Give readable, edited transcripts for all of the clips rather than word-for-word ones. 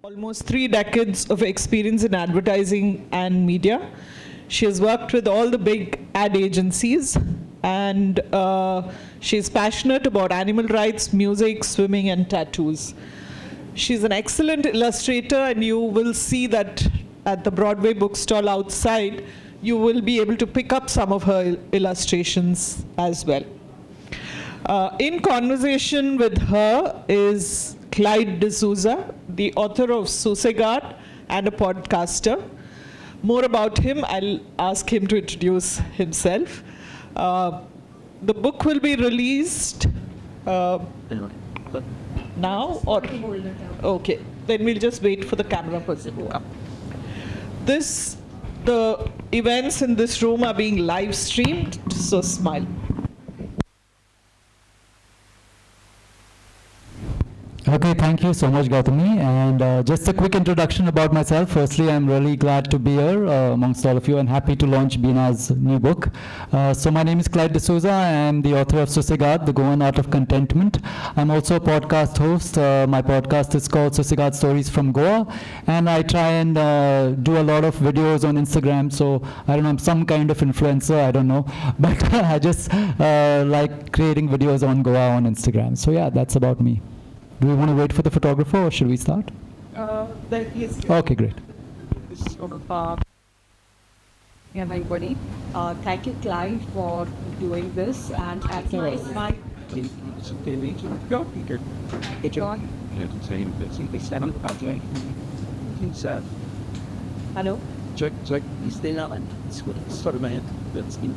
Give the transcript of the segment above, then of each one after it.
almost 3 decades of experience in advertising and media. She has worked with all the big ad agencies, and she's passionate about animal rights, music, swimming, and tattoos. She's an excellent illustrator, and you will see that at the Broadway bookstall outside, you will be able to pick up some of her illustrations as well. In conversation with her is Clyde D'Souza, the author of Sossegado and a podcaster. More about him, I'll ask him to introduce himself. The book will be released now or? Okay, then we'll just wait for the camera person. The events in this room are being live streamed, so smile. Okay, thank you so much, Gautami. And just a quick introduction about myself. Firstly, I'm really glad to be here amongst all of you and happy to launch Bina's new book. So my name is Clyde D'Souza. I am the author of Sossegado, The Goan Art of Contentment. I'm also a podcast host. My podcast is called Sossegado Stories from Goa. And I try and do a lot of videos on Instagram. So I don't know, I'm some kind of influencer, I don't know. But I just like creating videos on Goa on Instagram. So yeah, that's about me. Do we want to wait for the photographer or should we start? Okay, great. Yeah, everybody. Thank you, Clyde, for doing this. And at my Hello? Check. He's still on. Sorry, man. That's me.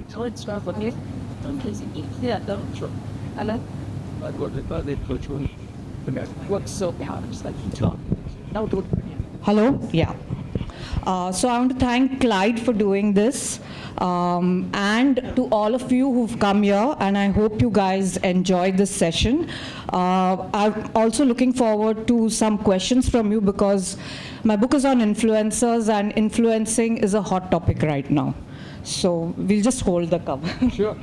So it's not okay. Yeah, don't sure. Hello? What's so Hello? Yeah. So I want to thank Clyde for doing this, and to all of you who've come here, and I hope you guys enjoyed this session. I'm also looking forward to some questions from you because my book is on influencers, and influencing is a hot topic right now. So we'll just hold the cover. Sure.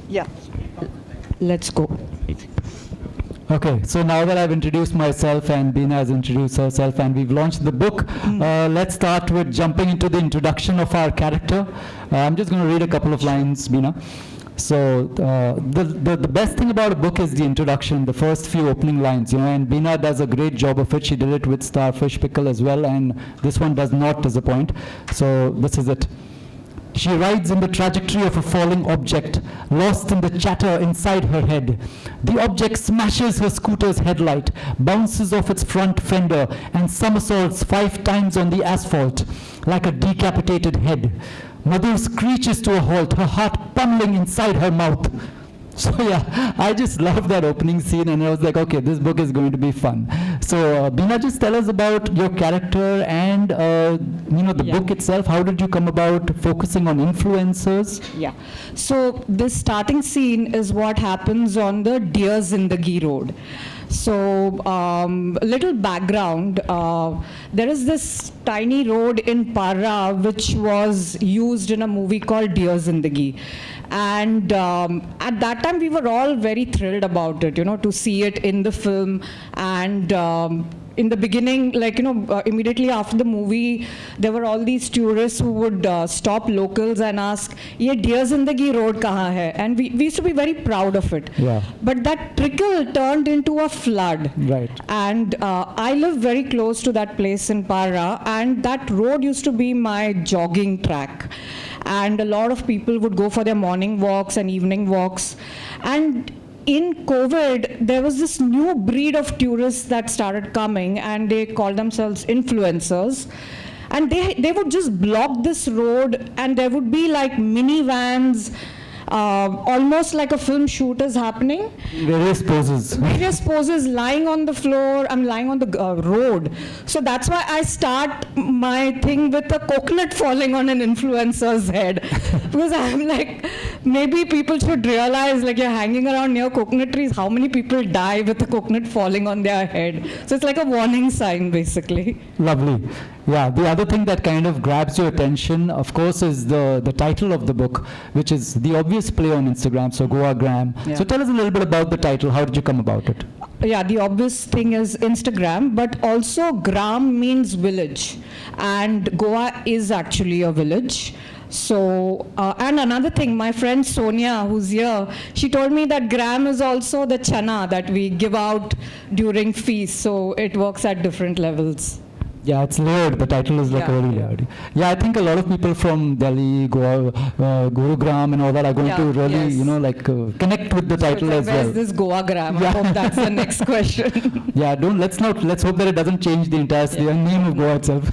Yeah. Let's go. Okay, so now that I've introduced myself and Bina has introduced herself and we've launched the book, let's start with jumping into the introduction of our character. I'm just going to read a couple of lines, Bina. So the best thing about a book is the introduction, the first few opening lines, and Bina does a great job of it. She did it with Starfish Pickle as well, and this one does not disappoint. So this is it. She rides in the trajectory of a falling object, lost in the chatter inside her head. The object smashes her scooter's headlight, bounces off its front fender, and somersaults 5 times on the asphalt, like a decapitated head. Mother screeches to a halt, her heart pummeling inside her mouth. So yeah, I just love that opening scene, and I was like, okay, this book is going to be fun. So Bina, just tell us about your character and the book itself. How did you come about focusing on influencers? Yeah. So this starting scene is what happens on the Dear Zindagi Road. So little background, there is this tiny road in Parra which was used in a movie called Dear Zindagi. And at that time we were all very thrilled about it, to see it in the film. And in the beginning, immediately after the movie, there were all these tourists who would stop locals and ask, "Ye Dear Zindagi Road kahan hai?" And we used to be very proud of it. Yeah. But that trickle turned into a flood. Right. And I live very close to that place in Parra, and that road used to be my jogging track. And a lot of people would go for their morning walks and evening walks. And in COVID, there was this new breed of tourists that started coming, and they called themselves influencers. And they would just block this road, and there would be like minivans almost like a film shoot is happening. Various poses. Various poses, lying on the floor, I'm lying on the road. So that's why I start my thing with a coconut falling on an influencer's head. Because I'm like, maybe people should realize, like, you're hanging around near coconut trees, how many people die with a coconut falling on their head? So it's like a warning sign, basically. Lovely. Yeah, the other thing that kind of grabs your attention, of course, is the title of the book, which is the obvious play on Instagram, so Goagram. Yeah. So tell us a little bit about the title. How did you come about it? Yeah, the obvious thing is Instagram, but also gram means village, and Goa is actually a village. So, and another thing, my friend Sonia, who's here, she told me that gram is also the chana that we give out during feasts, so it works at different levels. Yeah, it's layered. The title is like Yeah, really yeah. layered. Yeah, I think a lot of people from Delhi, Goa, Gurugram and all that are going to really, yes. you know, like connect with the title So as where's well. this Goagram? Yeah. I hope that's the next question. Yeah, let's hope that it doesn't change the entire the name of Goa itself.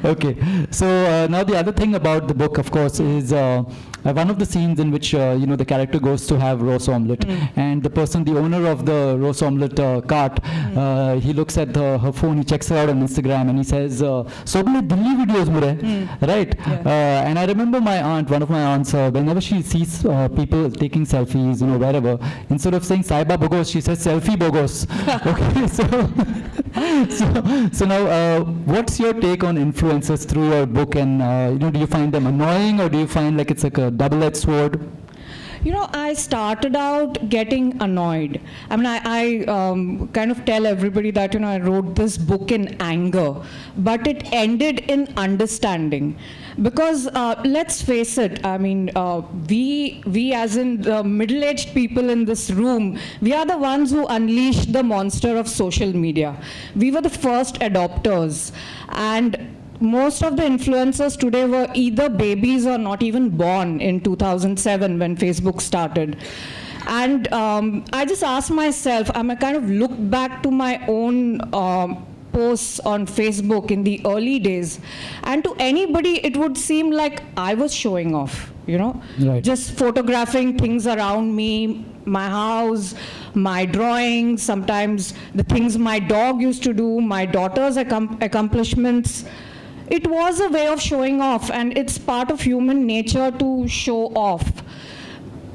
Okay, so now the other thing about the book, of course, is one of the scenes in which the character goes to have roast omelette, and the owner of the roast omelette cart, he looks at her phone, he checks her out on Instagram, and he says, "So many Delhi videos mure," right? Yeah. And I remember one of my aunts, whenever she sees people taking selfies, wherever, instead of saying Saiba Bogos, she says selfie Bogos. Okay, so now, what's your take on influencers through your book, and do you find them annoying, or do you find like it's like a double-edged sword? I started out getting annoyed. I mean, I kind of tell everybody that, I wrote this book in anger, but it ended in understanding. Because let's face it, I mean, we as in the middle-aged people in this room, we are the ones who unleashed the monster of social media. We were the first adopters. And most of the influencers today were either babies or not even born in 2007 when Facebook started. And I just asked myself, I kind of look back to my own posts on Facebook in the early days, and to anybody it would seem like I was showing off, Right. just photographing things around me, my house, my drawings, sometimes the things my dog used to do, my daughter's accomplishments. It was a way of showing off, and it's part of human nature to show off.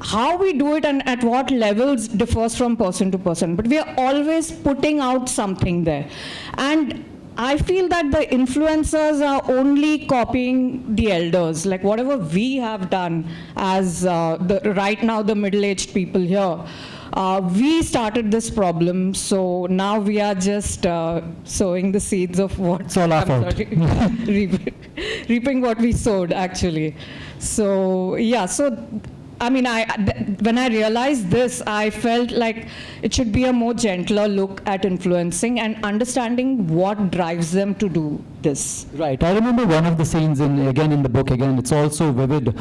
How we do it and at what levels differs from person to person, but we are always putting out something there. And I feel that the influencers are only copying the elders, like whatever we have done as right now the middle-aged people here. We started this problem, so now we are just sowing the seeds of what... It's all our fault. Reaping what we sowed, actually. So, yeah, I mean, when I realized this, I felt like it should be a more gentler look at influencing and understanding what drives them to do this. Right. I remember one of the scenes in the book, it's also vivid.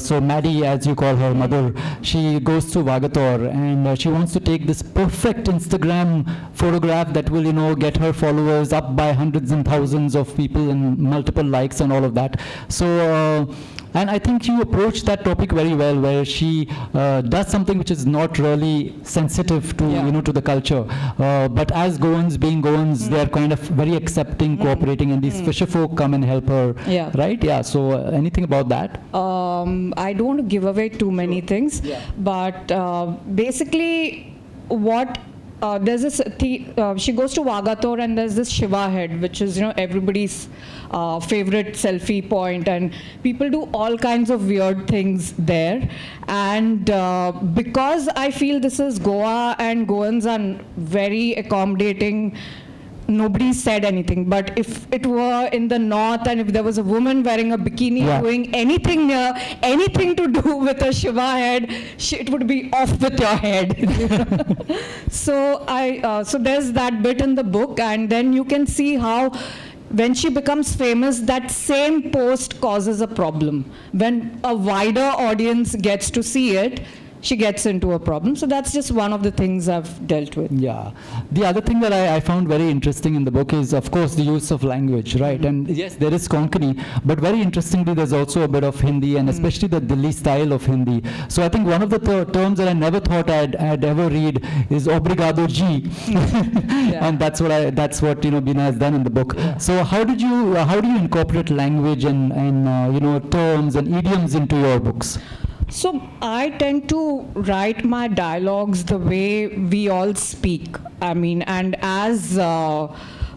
So Maddie, as you call her mother, she goes to Vagator, and she wants to take this perfect Instagram photograph that will, get her followers up by hundreds and thousands of people and multiple likes and all of that. So, and I think you approach that topic very well, where she does something which is not really sensitive to, to the culture. But as Goans, being Goans, they're kind of very accepting, cooperating, and these fisher folk come and help her. Yeah. Right? Yeah. So anything about that? I don't want to give away too many things, but basically what there's this she goes to Vagator, and there's this Shiva head, which is everybody's favorite selfie point, and people do all kinds of weird things there. And because I feel this is Goa and Goans are very accommodating, nobody said anything. But if it were in the north, and if there was a woman wearing a bikini doing anything to do with a Shiva head, it would be off with your head. So so there's that bit in the book, and then you can see how when she becomes famous, that same post causes a problem. When a wider audience gets to see it, she gets into a problem. So that's just one of the things I've dealt with. Yeah. The other thing that I found very interesting in the book is, of course, the use of language, right? And yes, there is Konkani, but very interestingly, there's also a bit of Hindi, and especially the Delhi style of Hindi. So I think one of the terms that I never thought I'd ever read is obrigado ji, and that's what Bina has done in the book. Yeah. So how do you incorporate language and terms and idioms into your books? So I tend to write my dialogues the way we all speak. I mean, and as a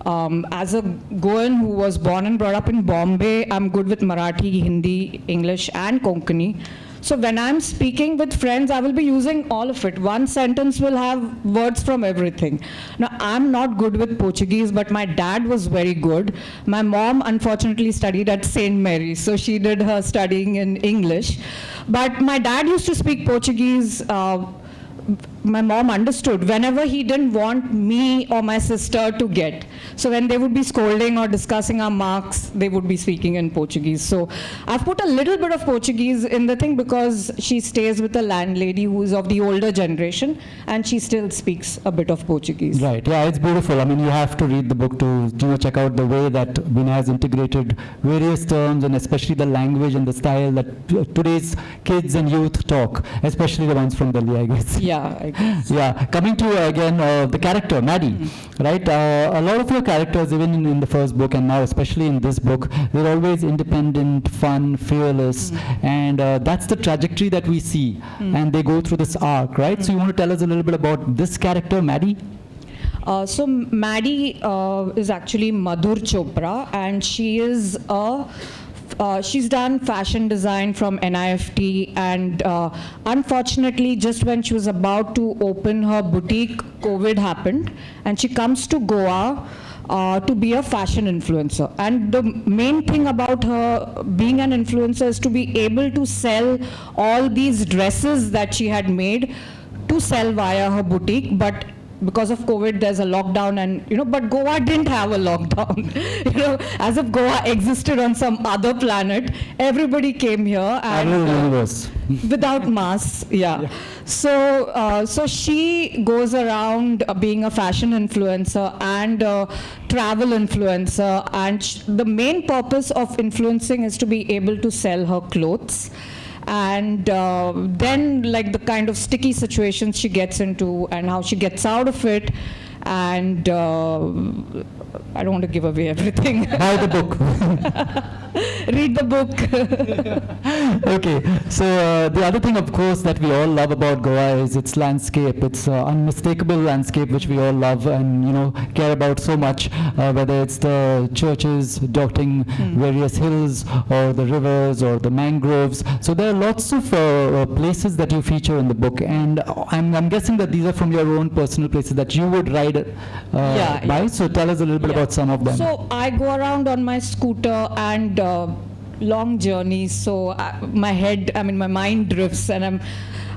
Goan who was born and brought up in Bombay, I'm good with Marathi, Hindi, English, and Konkani. So when I'm speaking with friends, I will be using all of it. One sentence will have words from everything. Now, I'm not good with Portuguese, but my dad was very good. My mom, unfortunately, studied at St. Mary's, so she did her studying in English. But my dad used to speak Portuguese. My mom understood whenever he didn't want me or my sister to get. So when they would be scolding or discussing our marks, they would be speaking in Portuguese. So I've put a little bit of Portuguese in the thing because she stays with a landlady who is of the older generation, and she still speaks a bit of Portuguese. Right, yeah, it's beautiful. I mean, you have to read the book to check out the way that Bina has integrated various terms, and especially the language and the style that today's kids and youth talk, especially the ones from Delhi, I guess. Yeah, I guess. Yeah, coming to again the character, Maddie, right? A lot of your characters, even in the first book and now especially in this book, they're always independent, fun, fearless, and that's the trajectory that we see, and they go through this arc, right? So you want to tell us a little bit about this character, Maddie? So Maddie is actually Madhur Chopra, and she is she's done fashion design from NIFT, and unfortunately, just when she was about to open her boutique, COVID happened, and she comes to Goa to be a fashion influencer. And the main thing about her being an influencer is to be able to sell all these dresses that she had made to sell via her boutique, but because of COVID, there's a lockdown, and but Goa didn't have a lockdown. As if Goa existed on some other planet, everybody came here and without masks. Yeah. So she goes around being a fashion influencer and a travel influencer, and the main purpose of influencing is to be able to sell her clothes. And then like the kind of sticky situations she gets into and how she gets out of it, and I don't want to give away everything. Buy the book. Read the book. Okay, so the other thing, of course, that we all love about Goa is its landscape. It's unmistakable landscape which we all love and care about so much. Whether it's the churches dotting various hills, or the rivers, or the mangroves. So there are lots of places that you feature in the book, and I'm guessing that these are from your own personal places that you would ride by. Yeah. So tell us a little bit about some of them. So I go around on my scooter and long journeys, so my mind drifts, and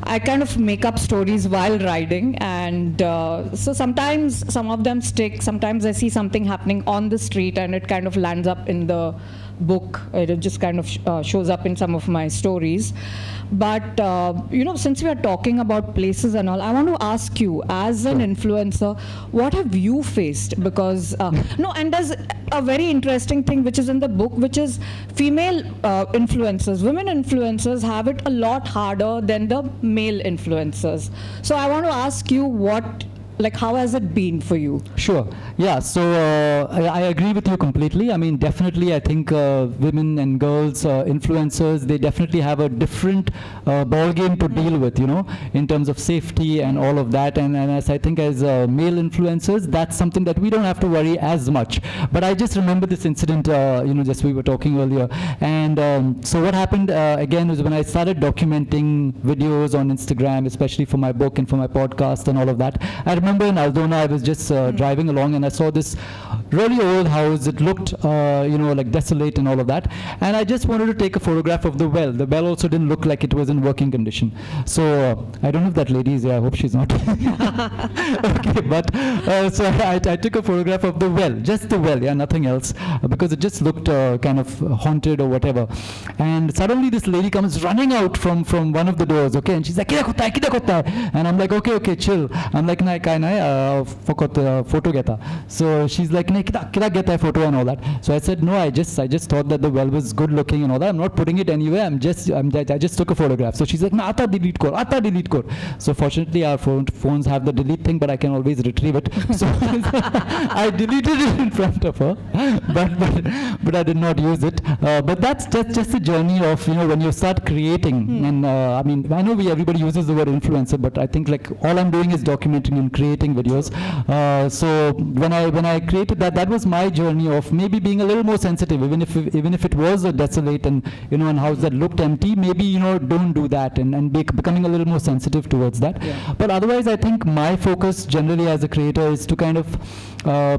I kind of make up stories while riding, and so sometimes some of them stick, sometimes I see something happening on the street and it kind of lands up in the book. It just kind of shows up in some of my stories. But since we are talking about places and all, I want to ask you, as an influencer, what have you faced? Because and there's a very interesting thing which is in the book, which is female influencers, women influencers have it a lot harder than the male influencers. So I want to ask you, how has it been for you? Sure. Yeah. So I agree with you completely. I mean, definitely, I think women and girls influencers, they definitely have a different ball game to deal with, in terms of safety and all of that. And as I think as male influencers, that's something that we don't have to worry as much. But I just remember this incident, just we were talking earlier. And so what happened again was when I started documenting videos on Instagram, especially for my book and for my podcast and all of that, I remember remember in Aldona, I was just driving along and I saw this really old house. It looked, like desolate and all of that. And I just wanted to take a photograph of the well. The well also didn't look like it was in working condition. So I don't know if that lady is here. I hope she's not. Okay, but so I took a photograph of the well, just the well, yeah, nothing else, because it just looked kind of haunted or whatever. And suddenly this lady comes running out from one of the doors, okay, and she's like, "Kida kutta hai, kida kutta hai?" And I'm like, okay, chill. I'm like, "Nahi, kai nahi, photo geta." So she's like, "Nahi, kida geta hai photo," and all that. So I said, "No, I just thought that the well was good looking and all that. I'm not putting it anywhere. I just took a photograph." So she's like, "Na ata delete kor." So fortunately our phones have the delete thing, but I can always retrieve it. So I deleted it in front of her, but I did not use it. But that's just a journey of, when you start creating. And I mean, I know everybody uses the word influencer, but I think like all I'm doing is documenting and creating videos. So when I created that was my journey of maybe being a little more sensitive, even if it was a desolate and an house that looked empty. Maybe don't do that and becoming a little more sensitive towards that. Yeah. But otherwise, I think my focus generally as a creator is to kind of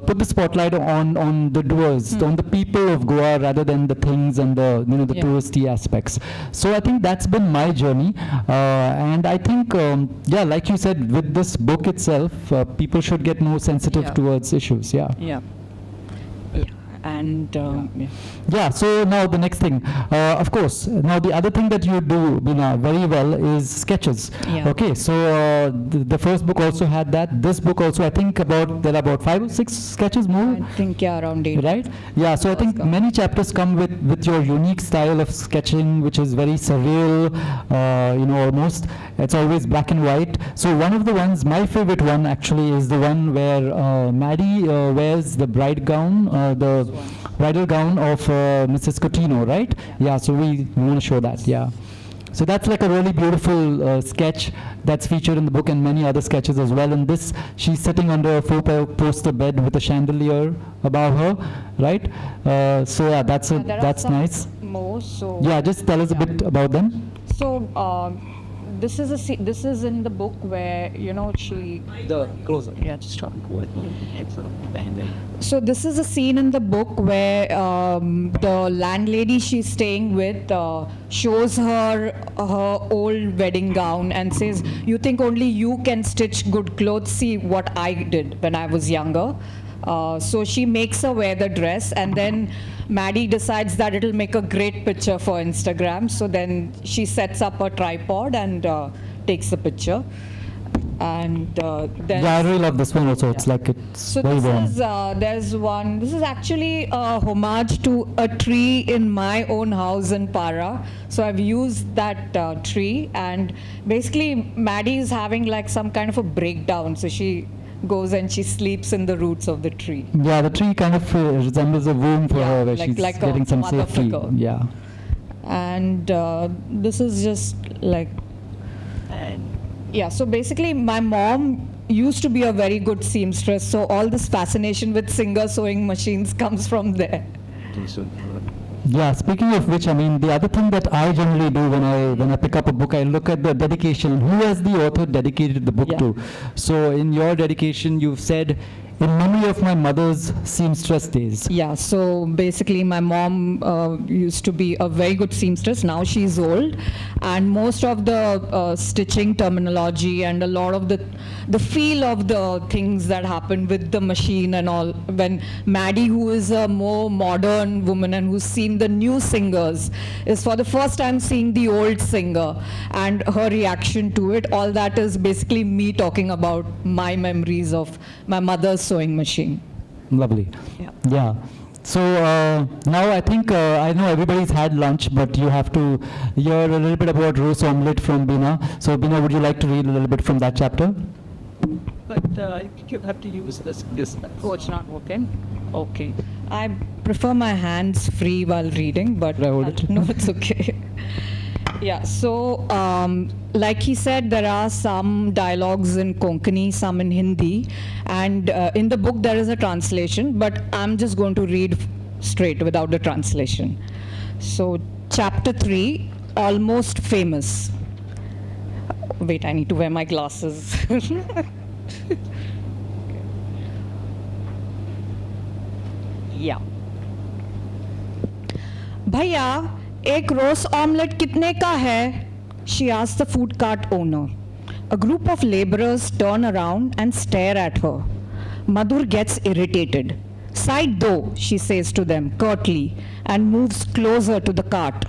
put the spotlight on the doers, on the people of Goa rather than the things and the touristy aspects. So I think that's been my journey, and I think like you said, with this book itself, people should get more sensitive towards issues. Yeah. And so now the next thing, of course, now the other thing that you do, Bina, very well is sketches. Okay, so the first book also had that. This book also, I think there are about 5 or 6 sketches more. I think around 8. Right? Yeah, so I think many chapters come with your unique style of sketching, which is very surreal, almost. It's always black and white. So one of the ones, my favorite one actually, is the one where Maddie wears the bride gown, the bridal gown of Mrs. Coutinho, right? Yeah, so we want to show that, yeah. So that's like a really beautiful sketch that's featured in the book and many other sketches as well. And this, she's sitting under a 4-poster bed with a chandelier above her, right? So yeah, that's nice. More, so yeah, just tell us a bit about them. So this is in the book where she. The closer. Yeah, just talk with behind them. So this is a scene in the book where the landlady she's staying with shows her old wedding gown and says, "You think only you can stitch good clothes? See what I did when I was younger." So she makes her wear the dress, and then Maddie decides that it'll make a great picture for Instagram. So then she sets up a tripod and takes the picture. And then I really love this one also. It's like it's so very warm. There's one. This is actually a homage to a tree in my own house in Para. So I've used that tree, and basically Maddie is having like some kind of a breakdown. So she goes and she sleeps in the roots of the tree. Yeah, the tree kind of resembles a womb for her, where she's getting some safety. Figure. Yeah. And this is just like. Yeah, so basically my mom used to be a very good seamstress, so all this fascination with Singer sewing machines comes from there. Yeah, speaking of which, I mean, the other thing that I generally do when I pick up a book, I look at the dedication. Who has the author dedicated the book to? So in your dedication, you've said, "In memory of my mother's seamstress days." Yeah, so basically my mom used to be a very good seamstress. Now she's old, and most of the stitching terminology and a lot of the feel of the things that happen with the machine and all, when Maddie, who is a more modern woman and who's seen the new singers, is for the first time seeing the old singer and her reaction to it, all that is basically me talking about my memories of my mother's sewing machine. Lovely. Yeah. So now I think I know everybody's had lunch, but you have to hear a little bit about roast omelette from Bina. So Bina, would you like to read a little bit from that chapter? But you have to use this. Oh, it's not working? Okay. I prefer my hands free while reading, but I hold it? No, it's okay. Yeah, so like he said, there are some dialogues in Konkani, some in Hindi, and in the book there is a translation, but I'm just going to read straight without the translation. So chapter 3, Almost Famous. Wait, I need to wear my glasses. Yeah. Bhaiya, ek roast omelette kitne ka hai? She asked the food cart owner. A group of laborers turn around and stare at her. Madhur gets irritated. Side do, she says to them curtly and moves closer to the cart.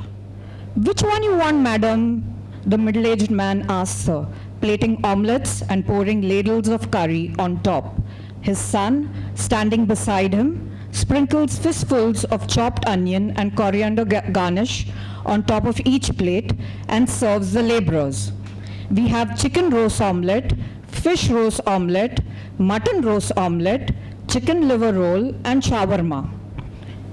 Which one you want, madam? The middle-aged man asks her, plating omelettes and pouring ladles of curry on top. His son, standing beside him, sprinkles fistfuls of chopped onion and coriander garnish on top of each plate and serves the laborers. We have chicken roast omelette, fish roast omelette, mutton roast omelette, chicken liver roll and shawarma.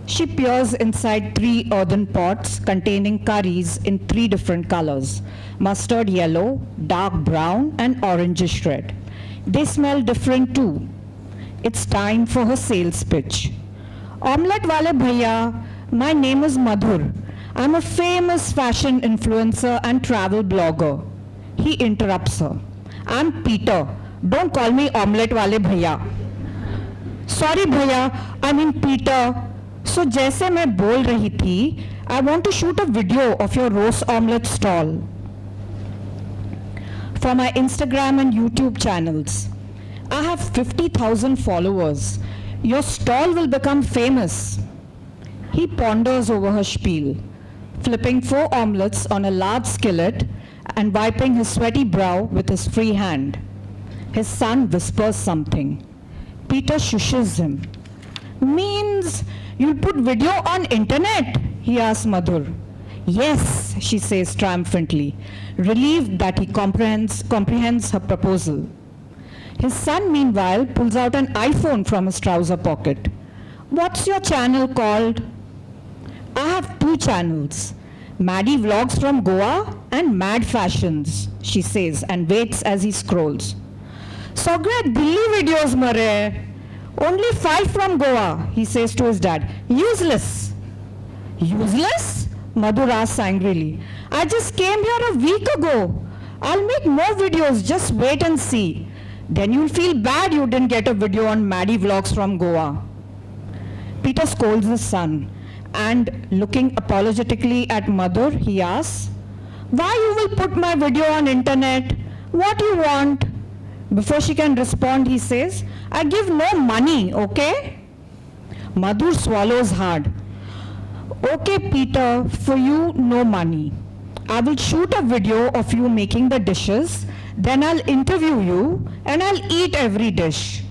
She peers inside 3 earthen pots containing curries in 3 different colors: mustard yellow, dark brown and orangish red. They smell different too. It's time for her sales pitch. Omelette wale bhaiya, my name is Madhur. I'm a famous fashion influencer and travel blogger. He interrupts her. I'm Peter. Don't call me omelette wale bhaiya. Sorry bhaiya, I mean Peter. So जैसे मैं बोल रही थी, I want to shoot a video of your roast omelette stall for my Instagram and YouTube channels. I have 50,000 followers. Your stall will become famous. He ponders over her spiel, flipping 4 omelettes on a large skillet and wiping his sweaty brow with his free hand. His son whispers something. Peter shushes him. Means you'll put video on internet? He asks Madhur. Yes, she says triumphantly, relieved that he comprehends her proposal. His son, meanwhile, pulls out an iPhone from his trouser pocket. What's your channel called? I have 2 channels, Maddie Vlogs from Goa and Mad Fashions, she says and waits as he scrolls. Sogre Delhi videos mare. Only 5 from Goa, he says to his dad. Useless. Useless? Madhur asks angrily. I just came here a week ago. I'll make more videos, just wait and see. Then you'll feel bad you didn't get a video on Maddie Vlogs from Goa. Peter scolds his son and looking apologetically at Madhur, he asks, why you will put my video on internet? What you want? Before she can respond, he says, I give no money, okay? Madhur swallows hard. Okay, Peter, for you, no money. I will shoot a video of you making the dishes, then I'll interview you and I'll eat every dish.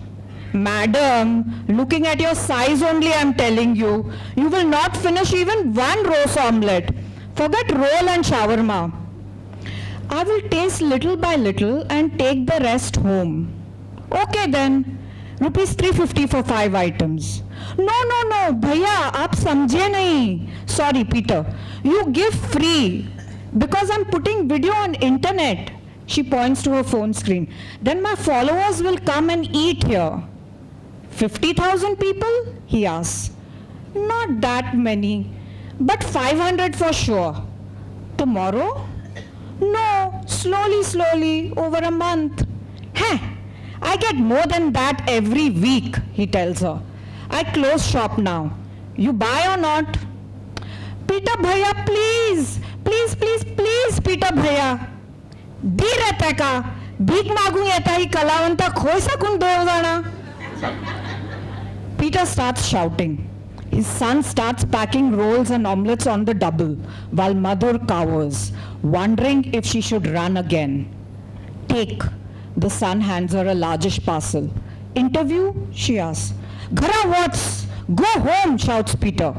Madam, looking at your size only, I'm telling you, you will not finish even 1 roast omelette. Forget roll and shawarma. I will taste little by little and take the rest home. Okay then, rupees 350 for 5 items. No, bhaiya, aap samjhe nahi. Sorry, Peter, you give free because I'm putting video on internet. She points to her phone screen. Then my followers will come and eat here. 50,000 people? He asks. Not that many, but 500 for sure. Tomorrow? No, slowly, over a month. Heh, I get more than that every week, he tells her. I close shop now. You buy or not? Peter bhaiya, please, Peter bhaiya. दी रहता का भीक मागूं येता ही कलावंता खोय सकून दोन जाणा. Peter starts shouting. His son starts packing rolls and omelettes on the double, while Madhur cowers, wondering if she should run again. Take. The son hands her a largish parcel. Interview? She asks. Ghara what's? Go home, shouts Peter.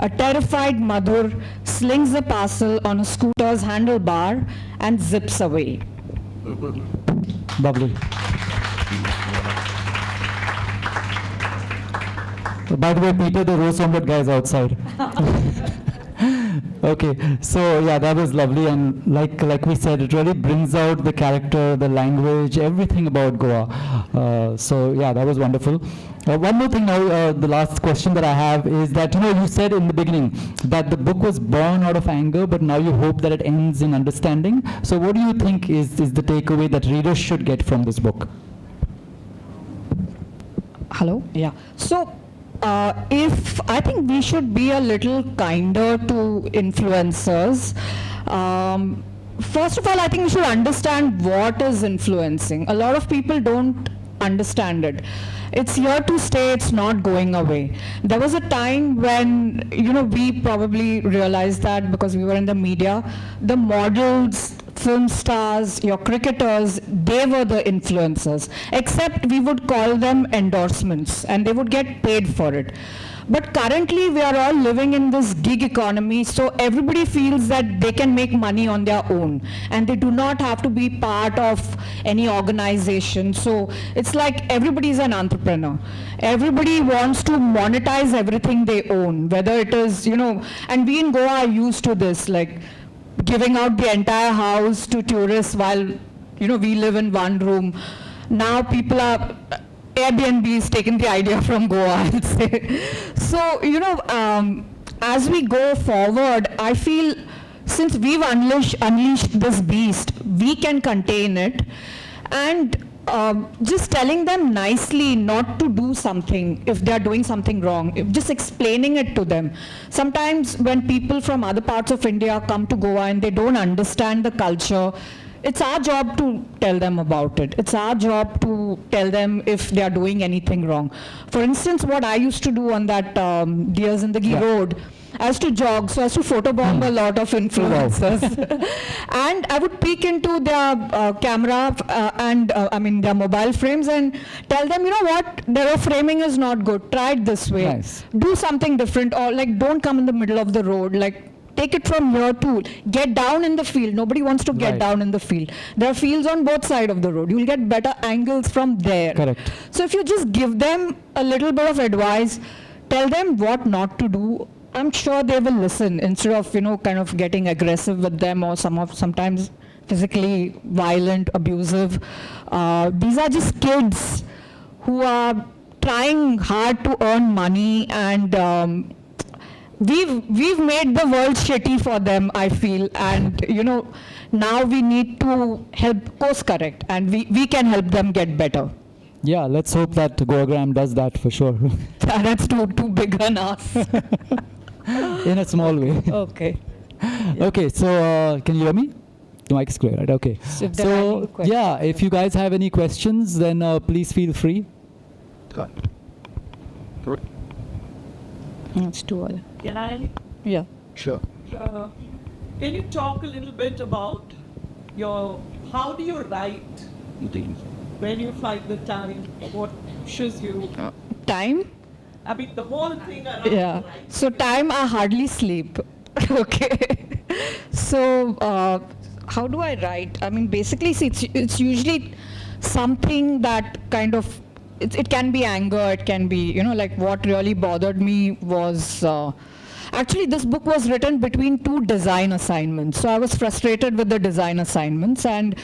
A terrified Madhur slings the parcel on a scooter's handlebar and zips away. Lovely. By the way, Peter, the roast omelette guy is outside. Okay, so yeah, that was lovely, and like we said, it really brings out the character, the language, everything about Goa. So yeah, that was wonderful. One more thing now, the last question that I have is that, you said in the beginning that the book was born out of anger, but now you hope that it ends in understanding. So what do you think is the takeaway that readers should get from this book? Hello? Yeah. So I think we should be a little kinder to influencers. First of all, I think we should understand what is influencing. A lot of people don't understand it. It's here to stay, it's not going away. There was a time when, we probably realized that because we were in the media, the models, film stars, your cricketers, they were the influencers. Except we would call them endorsements and they would get paid for it. But currently we are all living in this gig economy, so everybody feels that they can make money on their own and they do not have to be part of any organization. So it's like everybody is an entrepreneur. Everybody wants to monetize everything they own, whether it is, and we in Goa are used to this, like giving out the entire house to tourists while, we live in one room. Now people are... Airbnb is taking the idea from Goa, I'd say. So, as we go forward, I feel since we've unleashed this beast, we can contain it. And just telling them nicely not to do something if they're doing something wrong, just explaining it to them. Sometimes when people from other parts of India come to Goa and they don't understand the culture, it's our job to tell them about it. It's our job to tell them if they are doing anything wrong. For instance, what I used to do on that Deers in the Ghee road, I used to jog, so I used to photobomb a lot of influencers. And I would peek into their camera their mobile frames and tell them, their framing is not good. Try it this way. Nice. Do something different, or don't come in the middle of the road. Take it from here too. Get down in the field. Nobody wants to get down in the field. There are fields on both sides of the road. You'll get better angles from there. Correct. So if you just give them a little bit of advice, tell them what not to do, I'm sure they will listen instead of, kind of getting aggressive with them or sometimes physically violent, abusive. These are just kids who are trying hard to earn money, and we've made the world shitty for them, I feel, and now we need to help course correct, and we can help them get better. Yeah, let's hope that Goagram does that for sure. That's too big an ask. In a small way. Okay. Okay, so can you hear me? The mic is clear, right? Okay. So if there are any questions. Yeah, if you guys have any questions, then please feel free. Go on. It's too early. Can I? Yeah. Sure. Can you talk a little bit about how do you write Indeed. when you find the time? What pushes you? Time? I mean, the whole thing around Yeah. writing. So time, I hardly sleep. Okay. So how do I write? I mean, basically, see, it's usually something that kind of, it can be anger, it can be, like what really bothered me was, actually this book was written between 2 design assignments. So I was frustrated with the design assignments and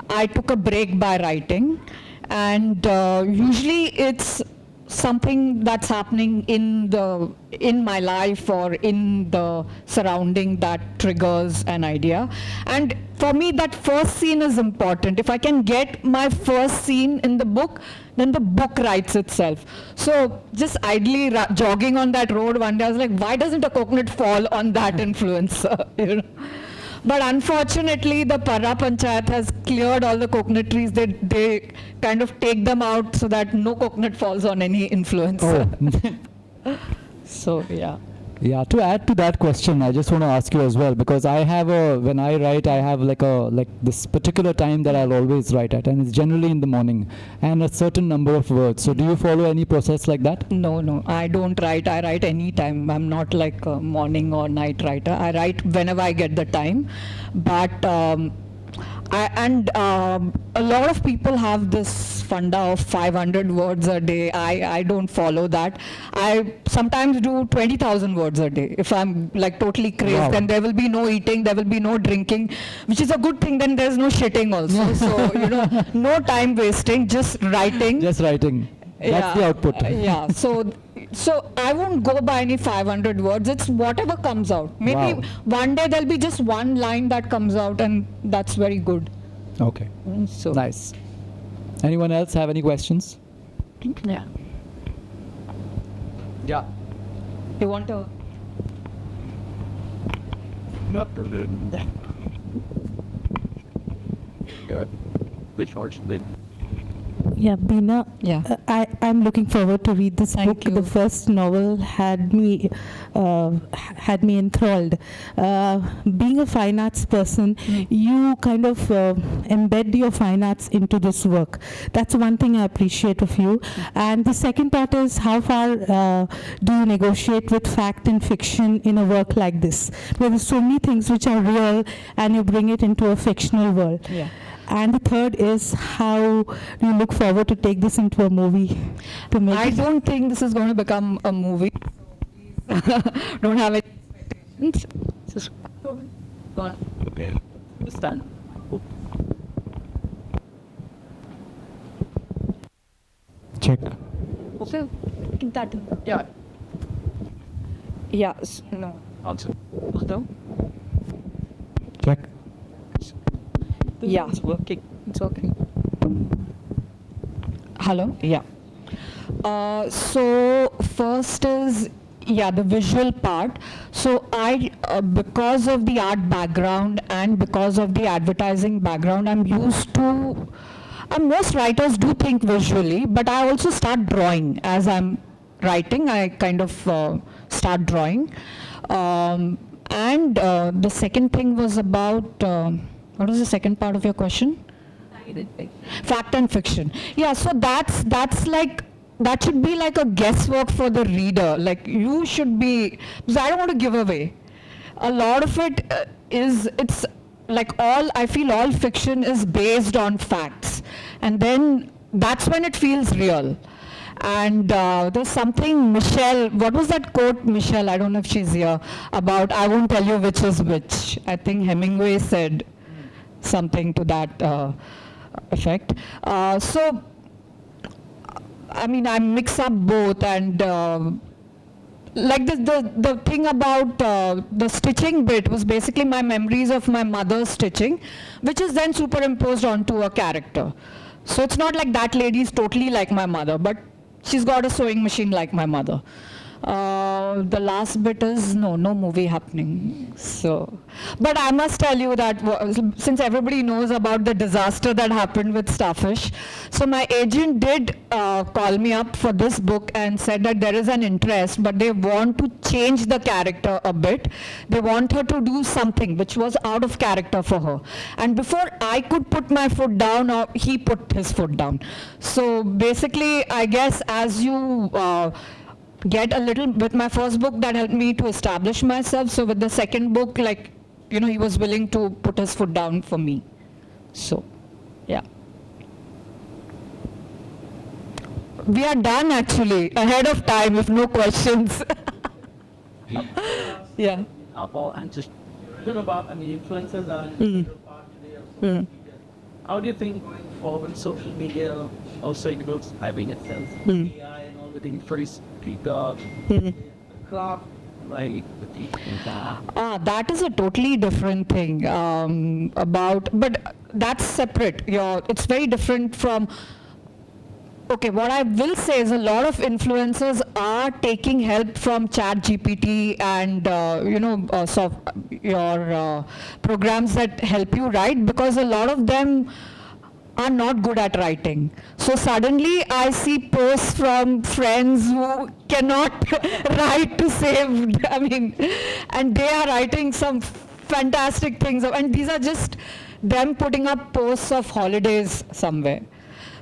I took a break by writing. And usually it's something that's happening in my life or in the surrounding that triggers an idea. And for me, that first scene is important. If I can get my first scene in the book, then the book writes itself. So just idly jogging on that road one day, I was like, why doesn't a coconut fall on that influencer? But unfortunately, the Parra Panchayat has cleared all the coconut trees. They kind of take them out so that no coconut falls on any influencer. Oh. So, yeah. Yeah, to add to that question, I just want to ask you as well, because I have when I write, I have like this particular time that I'll always write at, and it's generally in the morning, and a certain number of words. So do you follow any process like that? No, I don't write. I write any time. I'm not like a morning or night writer. I write whenever I get the time. But a lot of people have this funda of 500 words a day. I don't follow that. I sometimes do 20,000 words a day. If I'm like totally crazed, Wow. then there will be no eating, there will be no drinking, which is a good thing. Then there's no shitting also. So, no time wasting, just writing. Just writing. That's the output. Yeah. So I won't go by any 500 words. It's whatever comes out. Maybe Wow. one day there'll be just one line that comes out, and that's very good. Okay. So Nice. Anyone else have any questions? yeah. Yeah. You want to? Not the good. Good. Which horse did? Yeah, Bina, Yeah. I'm looking forward to read this Thank book. you. The first novel had me enthralled. Being a fine arts person, you kind of embed your fine arts into this work. That's one thing I appreciate of you. And the second part is how far do you negotiate with fact and fiction in a work like this? There are so many things which are real and you bring it into a fictional world. Yeah. And the third is how do you look forward to take this into a movie? To make I it- don't think this is going to become a movie. Don't have any expectations. Just Go on. okay. Understand? Check. So, keep that. Yeah. Yeah. No. Answer. No. Check. Yeah. It's working. It's okay. Hello? Yeah. So first is, yeah, the visual part. So I, because of the art background and because of the advertising background, I'm used to, most writers do think visually, but I also start drawing as I'm writing. I kind of start drawing. And the second thing was about, what was the second part of your question? Fact and fiction. Yeah, so that's like, that should be like a guesswork for the reader. Like you should be, because I don't want to give away. A lot of it it's like I feel all fiction is based on facts. And then that's when it feels real. And there's something Michelle, what was that quote, Michelle, I don't know if she's here, about I won't tell you which is which. I think Hemingway said something to that effect. So, I mean, I mix up both, and like the thing about the stitching bit was basically my memories of my mother's stitching, which is then superimposed onto a character. So it's not like that lady is totally like my mother, but she's got a sewing machine like my mother. The last bit is no movie happening. So, but I must tell you that since everybody knows about the disaster that happened with Starfish, so my agent did call me up for this book and said that there is an interest, but they want to change the character a bit. They want her to do something which was out of character for her. And before I could put my foot down, or he put his foot down. So basically, I guess as you get a little, with my first book that helped me to establish myself, so with the second book, like, you know, he was willing to put his foot down for me. So, yeah. We are done actually, ahead of time, if no questions. Yeah. Paul, and just about influencers are How do you think going forward social media also includes having itself? AI and all the things for people, craft, like the teaching. That is a totally different thing but that's separate. It's very different from, okay, what I will say is a lot of influencers are taking help from ChatGPT and your programs that help you write, because a lot of them are not good at writing. So suddenly I see posts from friends who cannot write to save, and they are writing some fantastic things, and these are just them putting up posts of holidays somewhere.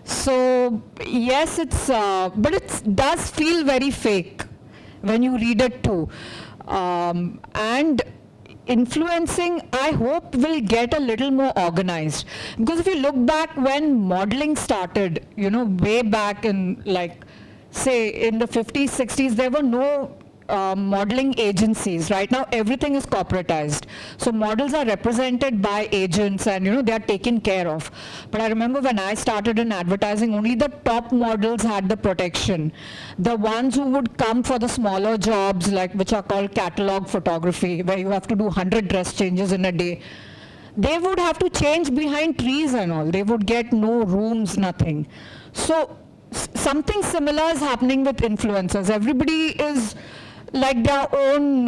So yes, but it does feel very fake when you read it too. And influencing, I hope, will get a little more organized. Because if you look back when modeling started, way back in, like, say, in the 50s, 60s, there were no modeling agencies. Right now, everything is corporatized. So models are represented by agents and, they are taken care of. But I remember when I started in advertising, only the top models had the protection. The ones who would come for the smaller jobs, like which are called catalog photography, where you have to do 100 dress changes in a day, they would have to change behind trees and all. They would get no rooms, nothing. So something similar is happening with influencers. Everybody is like their own,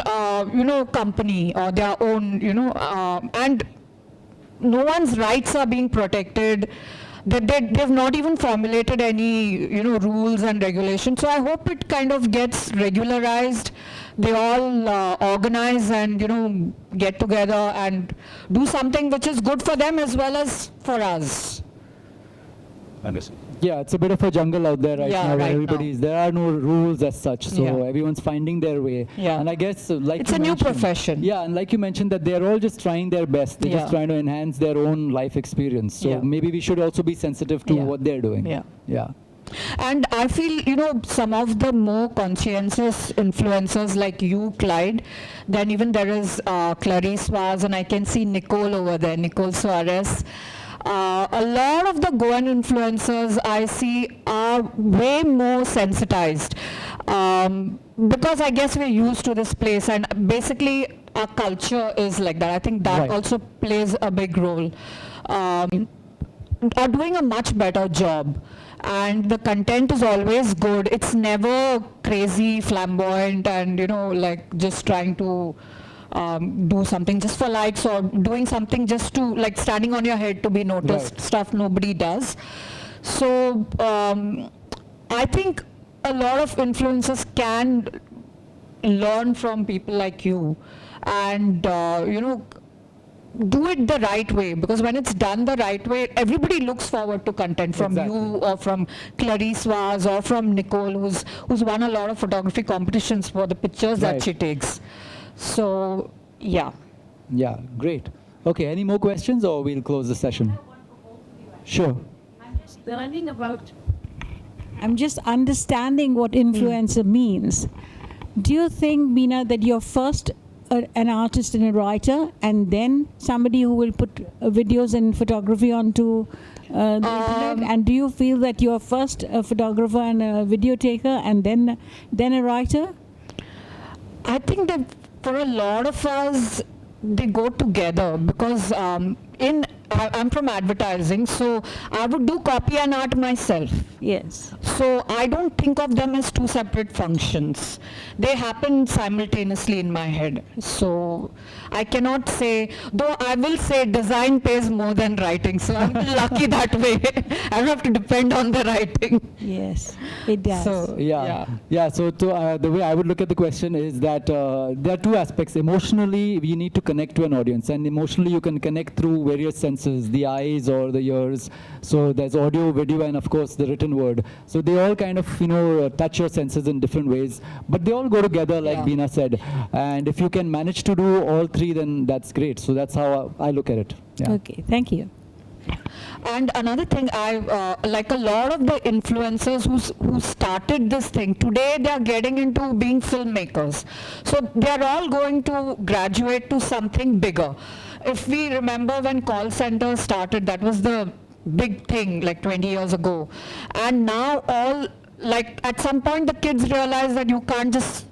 company or their own, and no one's rights are being protected. They've not even formulated any, rules and regulations. So I hope it kind of gets regularized. They all organize and, get together and do something which is good for them as well as for us. Understood. Yeah, it's a bit of a jungle out there right Yeah, now, where right everybody's, there are no rules as such, so Yeah. everyone's finding their way. Yeah. And I guess, like It's you a new mentioned- profession. Yeah, and like you mentioned, that they're all just trying their best. They're just Yeah. trying to enhance their own life experience. So Yeah. maybe we should also be sensitive to Yeah. what they're doing. Yeah. Yeah. And I feel, some of the more conscientious influencers like you, Clyde, then even there is Clarice Vaz, and I can see Nicole over there, Nicole Suarez. A lot of the Goan influencers I see are way more sensitized because I guess we're used to this place, and basically our culture is like that. I think that Right. also plays a big role. Are doing a much better job, and the content is always good. It's never crazy, flamboyant, and like just trying to do something just for likes, or doing something just to like standing on your head to be noticed. Right. Stuff nobody does. So I think a lot of influencers can learn from people like you, and do it the right way, because when it's done the right way, everybody looks forward to content from Exactly. you or from Clarice Vaz or from Nicole, who's won a lot of photography competitions for the pictures Right. that she takes. So yeah. Yeah, great. Okay, any more questions, or we'll close the session? Sure. Learning about I'm just understanding what influencer means. Do you think, Bina, that you're first an artist and a writer, and then somebody who will put videos and photography onto the internet? And do you feel that you're first a photographer and a video taker, and then a writer? I think that for a lot of us, they go together, because I'm from advertising, so I would do copy and art myself. Yes. So I don't think of them as two separate functions. They happen simultaneously in my head. So I cannot say, though I will say design pays more than writing, so I'm lucky that way. I don't have to depend on the writing. Yes, it does. So Yeah. So the way I would look at the question is that there are two aspects. Emotionally, we need to connect to an audience, and emotionally you can connect through various senses, the eyes or the ears. So there's audio, video, and of course the written word. So they all kind of touch your senses in different ways, but they all go together, like Yeah. Bina said. And if you can manage to do all three, then that's great. So that's how I look at it. Yeah. Okay, thank you. And another thing, like a lot of the influencers who started this thing, today they are getting into being filmmakers. So they are all going to graduate to something bigger. If we remember when call centers started, that was the big thing like 20 years ago. And now like at some point the kids realize that you can't just,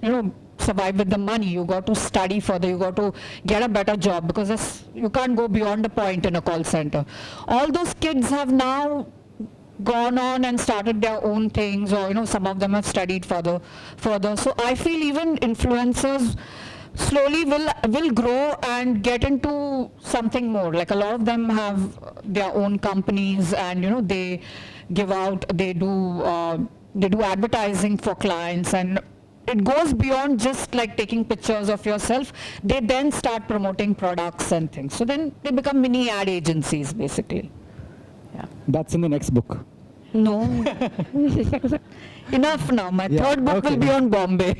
survive with the money. You got to study further. You got to get a better job, because you can't go beyond a point in a call center. All those kids have now gone on and started their own things, or some of them have studied further. So I feel even influencers slowly will grow and get into something more. Like a lot of them have their own companies, and they give out, they do advertising for clients, and it goes beyond just like taking pictures of yourself. They then start promoting products and things. So then they become mini ad agencies, basically. Yeah. That's in the next book. No. Enough now. My Yeah, third book will okay. be on Bombay.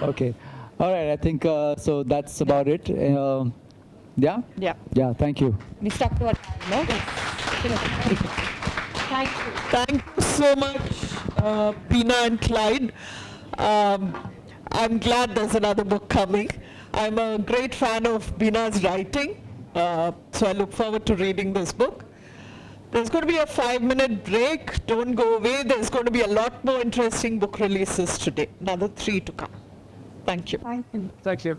Okay. All right. I think so. That's about it. Yeah. Yeah. Yeah. Thank you. We stuck to our time, no? Thank you. Thank you so much, Bina and Clyde. I'm glad there's another book coming. I'm a great fan of Bina's writing, so I look forward to reading this book. There's going to be a 5-minute break. Don't go away. There's going to be a lot more interesting book releases today. Another 3 to come. Thank you. Thank you.